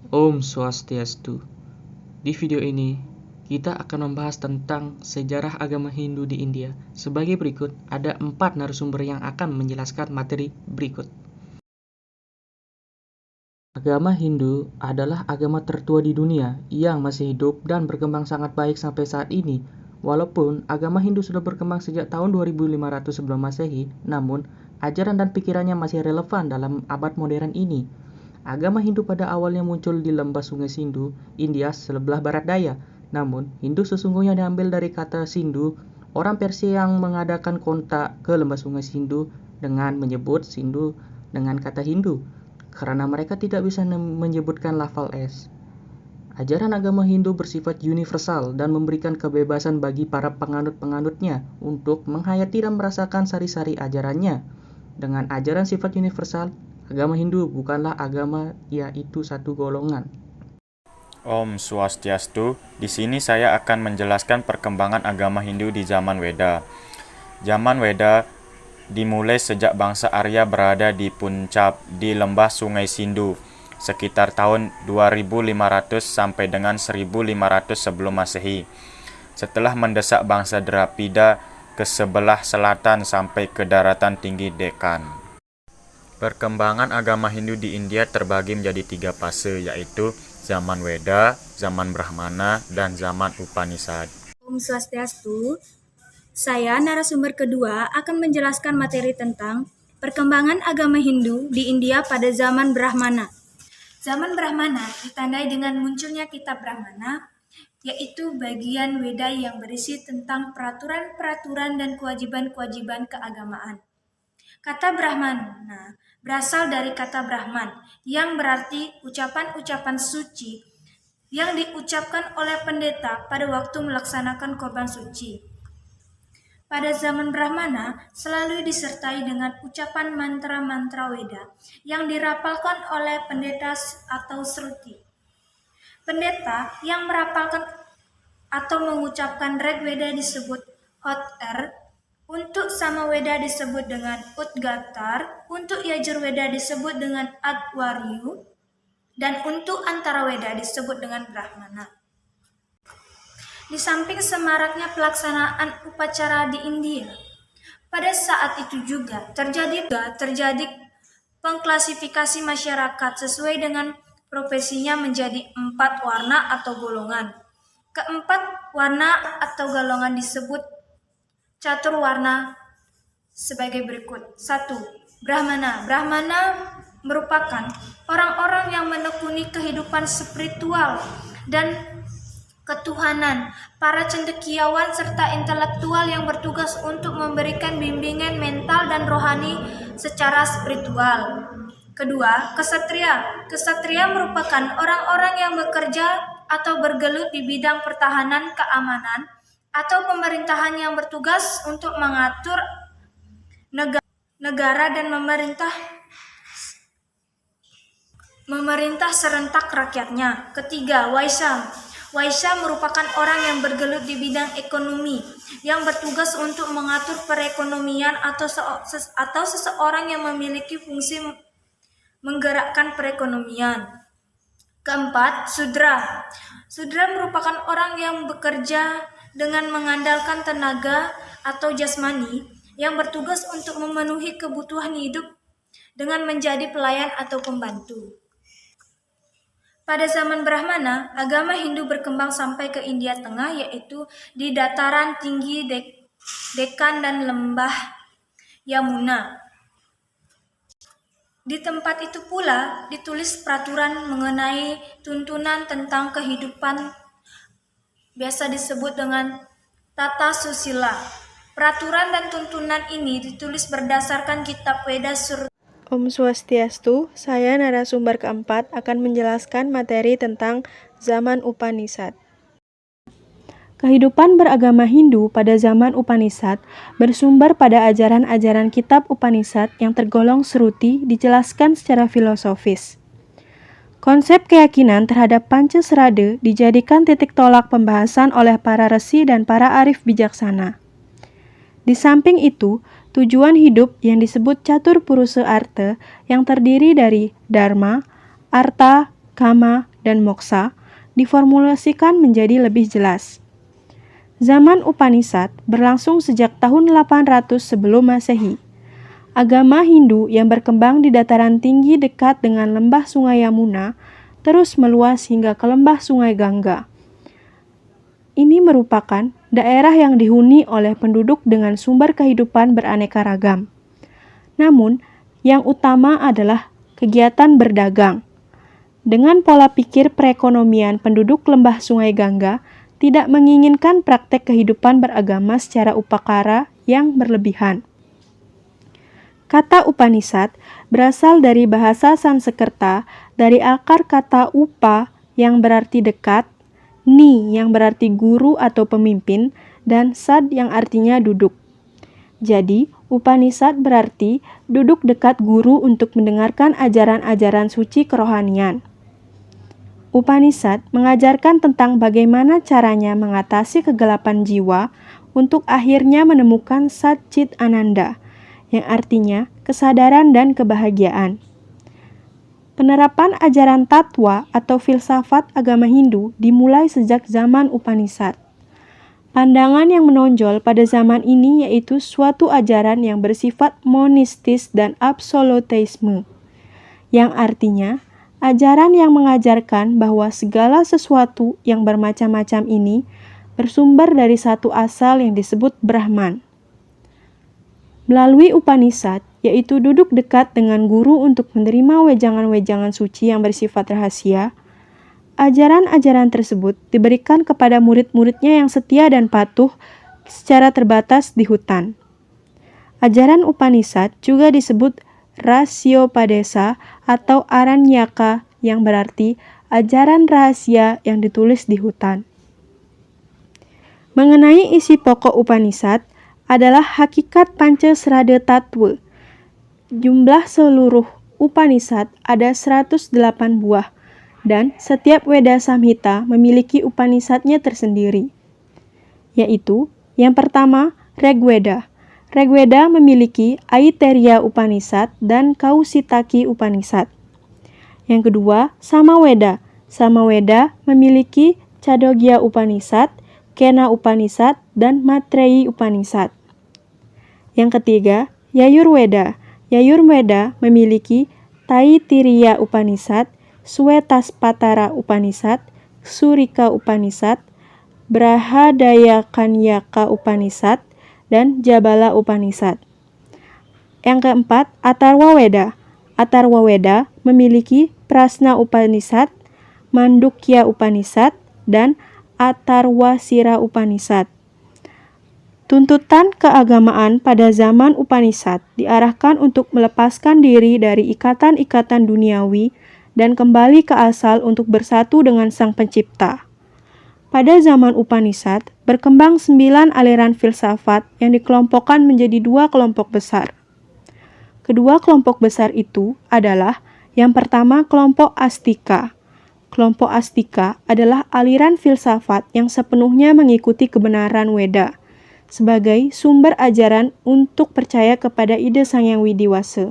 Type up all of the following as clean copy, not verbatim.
Om Swastiastu. Di video ini, kita akan membahas tentang sejarah agama Hindu di India. Sebagai berikut, ada 4 narasumber yang akan menjelaskan materi berikut. Agama Hindu adalah agama tertua di dunia yang masih hidup dan berkembang sangat baik sampai saat ini. Walaupun agama Hindu sudah berkembang sejak tahun 2500 sebelum Masehi, namun ajaran dan pikirannya masih relevan dalam abad modern ini. Agama Hindu pada awalnya muncul di lembah Sungai Sindhu, India sebelah barat daya. Namun, Hindu sesungguhnya diambil dari kata Sindhu, orang Persia yang mengadakan kontak ke lembah Sungai Sindhu dengan menyebut Sindhu dengan kata Hindu, karena mereka tidak bisa menyebutkan lafal S. Ajaran agama Hindu bersifat universal dan memberikan kebebasan bagi para penganut-penganutnya untuk menghayati dan merasakan sari-sari ajarannya. Dengan ajaran sifat universal, agama Hindu bukanlah agama, yaitu satu golongan. Om Swastiastu. Di sini saya akan menjelaskan perkembangan agama Hindu di zaman Weda. Zaman Weda dimulai sejak bangsa Arya berada di Puncak di lembah Sungai Sindhu sekitar tahun 2500 sampai dengan 1500 sebelum Masehi. Setelah mendesak bangsa Drapida ke sebelah selatan sampai ke daratan tinggi Deccan. Perkembangan agama Hindu di India terbagi menjadi 3 fase, yaitu zaman Weda, zaman Brahmana, dan zaman Upanishad. Om Swastiastu. Saya, narasumber kedua, akan menjelaskan materi tentang perkembangan agama Hindu di India pada zaman Brahmana. Zaman Brahmana ditandai dengan munculnya kitab Brahmana, yaitu bagian Weda yang berisi tentang peraturan-peraturan dan kewajiban-kewajiban keagamaan. Kata Brahmana berasal dari kata Brahman, yang berarti ucapan-ucapan suci yang diucapkan oleh pendeta pada waktu melaksanakan korban suci. Pada zaman Brahmana selalu disertai dengan ucapan mantra-mantra Weda yang dirapalkan oleh pendeta atau Shruti. Pendeta yang merapalkan atau mengucapkan Rig Veda disebut Hot-er, untuk Samaveda disebut dengan Udgatar, untuk Yajurveda disebut dengan Adwaryu, dan untuk Antaraweda disebut dengan Brahmana. Di samping semaraknya pelaksanaan upacara di India, pada saat itu juga terjadi pengklasifikasi masyarakat sesuai dengan profesinya menjadi 4 warna atau golongan. Keempat warna atau golongan disebut catur warna sebagai berikut. 1. Brahmana. Brahmana merupakan orang-orang yang menekuni kehidupan spiritual dan ketuhanan, para cendekiawan serta intelektual yang bertugas untuk memberikan bimbingan mental dan rohani secara spiritual. Kedua, kesatria. Kesatria merupakan orang-orang yang bekerja atau bergelut di bidang pertahanan, keamanan, atau pemerintahan yang bertugas untuk mengatur negara dan memerintah serentak rakyatnya. Ketiga, Waisya. Waisya merupakan orang yang bergelut di bidang ekonomi, yang bertugas untuk mengatur perekonomian atau seseorang yang memiliki fungsi menggerakkan perekonomian. Keempat, Sudra. Sudra merupakan orang yang bekerja dengan mengandalkan tenaga atau jasmani, yang bertugas untuk memenuhi kebutuhan hidup dengan menjadi pelayan atau pembantu. Pada zaman Brahmana, agama Hindu berkembang sampai ke India Tengah, yaitu di dataran tinggi Deccan dan lembah Yamuna. Di tempat itu pula ditulis peraturan mengenai tuntunan tentang kehidupan, biasa disebut dengan tata susila. Peraturan dan tuntunan ini ditulis berdasarkan kitab Veda Surya. Om Swastiastu, saya narasumber keempat akan menjelaskan materi tentang zaman Upanishad. Kehidupan beragama Hindu pada zaman Upanishad bersumber pada ajaran-ajaran kitab Upanishad yang tergolong Shruti dijelaskan secara filosofis. Konsep keyakinan terhadap Pancasrada dijadikan titik tolak pembahasan oleh para resi dan para arif bijaksana. Di samping itu, tujuan hidup yang disebut Catur Purusa Artha yang terdiri dari Dharma, Artha, Kama, dan moksa diformulasikan menjadi lebih jelas. Zaman Upanishad berlangsung sejak tahun 800 sebelum Masehi. Agama Hindu yang berkembang di dataran tinggi dekat dengan lembah Sungai Yamuna terus meluas hingga ke lembah Sungai Gangga. Ini merupakan daerah yang dihuni oleh penduduk dengan sumber kehidupan beraneka ragam. Namun, yang utama adalah kegiatan berdagang. Dengan pola pikir perekonomian penduduk lembah Sungai Gangga tidak menginginkan praktek kehidupan beragama secara upakara yang berlebihan. Kata Upanishad berasal dari bahasa Sanskerta dari akar kata upa yang berarti dekat, ni yang berarti guru atau pemimpin, dan sad yang artinya duduk. Jadi, Upanishad berarti duduk dekat guru untuk mendengarkan ajaran-ajaran suci kerohanian. Upanishad mengajarkan tentang bagaimana caranya mengatasi kegelapan jiwa untuk akhirnya menemukan Sat Chit Ananda, yang artinya kesadaran dan kebahagiaan. Penerapan ajaran tatwa atau filsafat agama Hindu dimulai sejak zaman Upanishad. Pandangan yang menonjol pada zaman ini yaitu suatu ajaran yang bersifat monistis dan absolutisme, yang artinya ajaran yang mengajarkan bahwa segala sesuatu yang bermacam-macam ini bersumber dari satu asal yang disebut Brahman. Melalui Upanishad, yaitu duduk dekat dengan guru untuk menerima wejangan-wejangan suci yang bersifat rahasia, ajaran-ajaran tersebut diberikan kepada murid-muridnya yang setia dan patuh secara terbatas di hutan. Ajaran Upanishad juga disebut Rasyopadesa atau Aranyaka yang berarti ajaran rahasia yang ditulis di hutan. Mengenai isi pokok Upanishad adalah hakikat Pancasrada Tattwa. Jumlah seluruh Upanishad ada 108 buah dan setiap Weda Samhita memiliki Upanishadnya tersendiri, yaitu yang pertama Rigveda. Rigveda memiliki Aitareya Upanishad dan Kausitaki Upanishad. Yang kedua, Samaveda. Samaveda memiliki Chandogya Upanishad, Kena Upanishad, dan Maitreyi Upanishad. Yang ketiga, Yajurveda. Yajurveda memiliki Taittiriya Upanishad, Swetaspatara Upanishad, Surika Upanishad, Brahadayakanyaka Upanishad, dan Jabala Upanishad. Yang keempat, Atharvaveda. Atharvaveda memiliki Prasna Upanishad, Mandukya Upanishad, dan Atharvasira Upanishad. Tuntutan keagamaan pada zaman Upanishad diarahkan untuk melepaskan diri dari ikatan-ikatan duniawi dan kembali ke asal untuk bersatu dengan Sang Pencipta. Pada zaman Upanishad, berkembang 9 aliran filsafat yang dikelompokkan menjadi 2 kelompok besar. Kedua kelompok besar itu adalah yang pertama kelompok Astika. Kelompok Astika adalah aliran filsafat yang sepenuhnya mengikuti kebenaran Weda sebagai sumber ajaran untuk percaya kepada ide Sang Yang Widiwasa.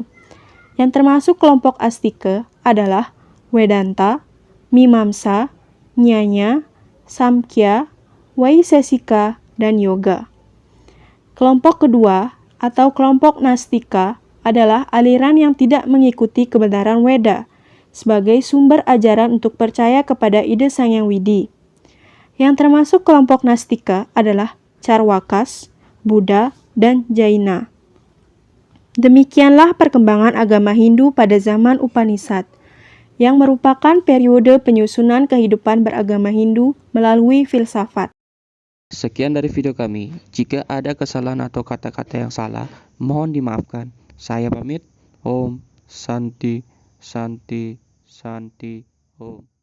Yang termasuk kelompok Astika adalah Vedanta, Mimamsa, Nyaya, Samkhya, Vaisesika, dan Yoga. Kelompok kedua atau kelompok Nastika adalah aliran yang tidak mengikuti kebenaran Weda sebagai sumber ajaran untuk percaya kepada ide Sang Yang Widi. Yang termasuk kelompok Nastika adalah Charvakas, Buddha, dan Jaina. Demikianlah perkembangan agama Hindu pada zaman Upanishad, yang merupakan periode penyusunan kehidupan beragama Hindu melalui filsafat. Sekian dari video kami. Jika ada kesalahan atau kata-kata yang salah, mohon dimaafkan. Saya pamit. Om Santi Santi Santi Om.